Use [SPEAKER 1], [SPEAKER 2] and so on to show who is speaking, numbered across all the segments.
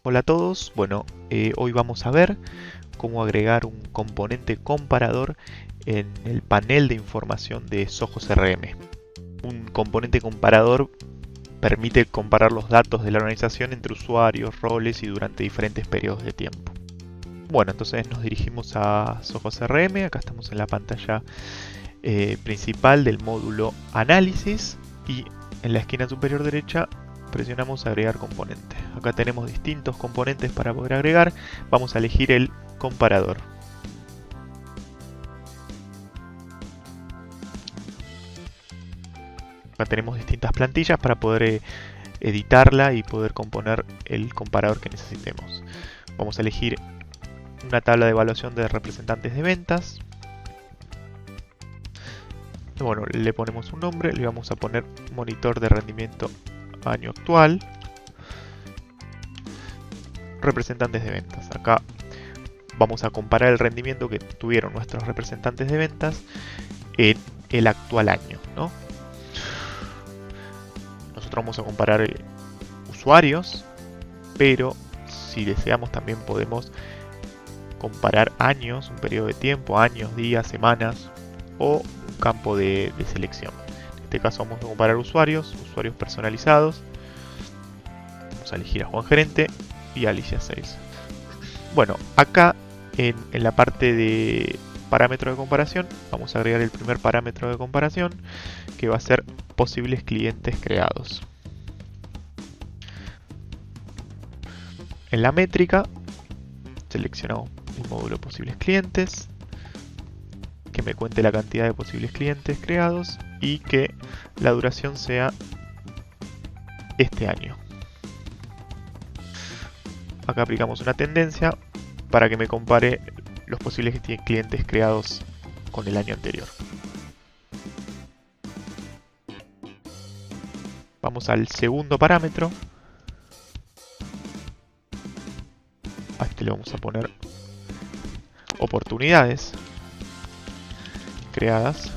[SPEAKER 1] Hola a todos, bueno, hoy vamos a ver cómo agregar un componente comparador en el panel de información de Zoho CRM. Un componente comparador permite comparar los datos de la organización entre usuarios, roles y durante diferentes periodos de tiempo. Bueno, entonces nos dirigimos a Zoho CRM, acá estamos en la pantalla principal del módulo Análisis y en la esquina superior derecha presionamos agregar componente. Acá tenemos distintos componentes para poder agregar. Vamos a elegir el comparador. Acá tenemos distintas plantillas para poder editarla y poder componer el comparador que necesitemos. Vamos a elegir una tabla de evaluación de representantes de ventas. Bueno, le ponemos un nombre, le vamos a poner monitor de rendimiento año actual, representantes de ventas. Acá vamos a comparar el rendimiento que tuvieron nuestros representantes de ventas en el actual año, ¿no? Nosotros vamos a comparar usuarios, pero si deseamos también podemos comparar años, un periodo de tiempo, años, días, semanas o un campo de selección. En este caso vamos a comparar usuarios personalizados. Vamos a elegir a Juan Gerente y a Alicia 6. Bueno, acá en la parte de parámetro de comparación vamos a agregar el primer parámetro de comparación, que va a ser posibles clientes creados. En la métrica seleccionamos el módulo posibles clientes, que me cuente la cantidad de posibles clientes creados y que la duración sea este año. Acá aplicamos una tendencia para que me compare los posibles clientes creados con el año anterior. Vamos al segundo parámetro. A este le vamos a poner oportunidades creadas.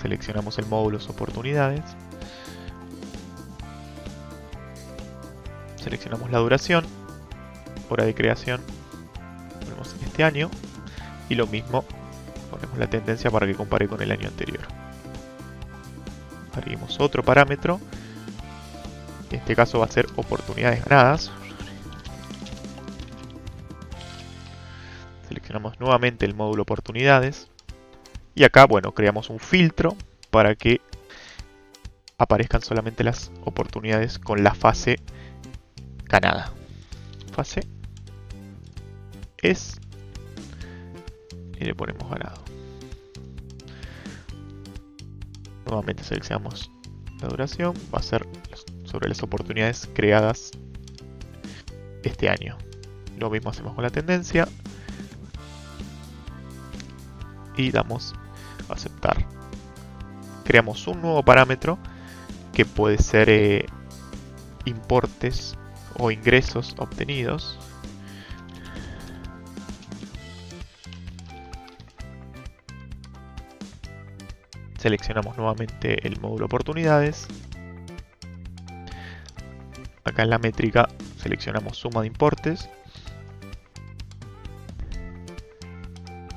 [SPEAKER 1] Seleccionamos el módulo oportunidades. Seleccionamos la duración, hora de creación, ponemos en este año y lo mismo, ponemos la tendencia para que compare con el año anterior. Agreguemos otro parámetro, en este caso va a ser oportunidades ganadas. Seleccionamos nuevamente el módulo oportunidades y acá, bueno, creamos un filtro para que aparezcan solamente las oportunidades con la fase ganada. Fase es y le ponemos ganado. Nuevamente seleccionamos la duración, va a ser sobre las oportunidades creadas este año. Lo mismo hacemos con la tendencia y damos a aceptar. Creamos un nuevo parámetro que puede ser importes o ingresos obtenidos. Seleccionamos nuevamente el módulo oportunidades. Acá en la métrica seleccionamos suma de importes.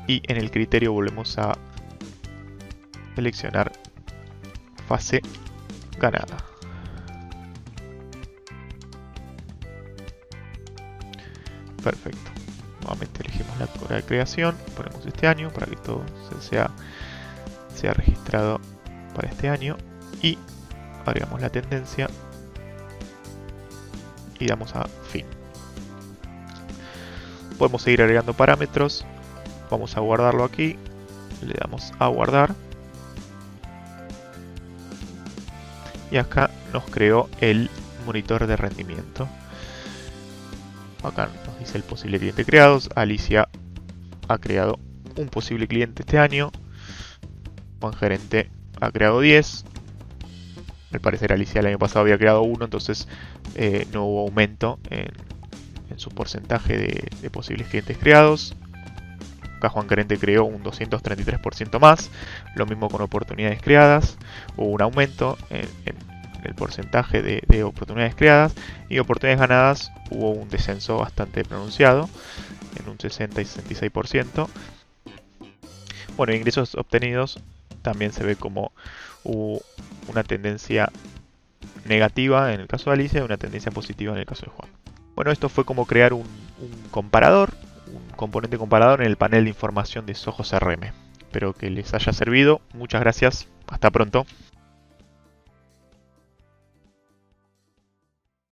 [SPEAKER 1] Y en el criterio volvemos a seleccionar fase ganada. Perfecto. Nuevamente elegimos la hora de creación, ponemos este año para que todo sea registrado para este año y agregamos la tendencia y damos a fin. Podemos seguir agregando parámetros. Vamos a guardarlo aquí, le damos a guardar y acá nos creó el monitor de rendimiento. Acá nos dice el posible cliente creados. Alicia ha creado un posible cliente este año. Juan Gerente ha creado 10. Al parecer Alicia el año pasado había creado 1, entonces no hubo aumento en su porcentaje de posibles clientes creados. Acá Juan Gerente creó un 233% más. Lo mismo con oportunidades creadas. Hubo un aumento en en el porcentaje de oportunidades creadas, y oportunidades ganadas hubo un descenso bastante pronunciado, en un 60 y 66%. Bueno, ingresos obtenidos también se ve como hubo una tendencia negativa en el caso de Alicia y una tendencia positiva en el caso de Juan. Bueno, esto fue como crear un comparador, un componente comparador en el panel de información de Soho CRM. Espero que les haya servido. Muchas gracias. Hasta pronto.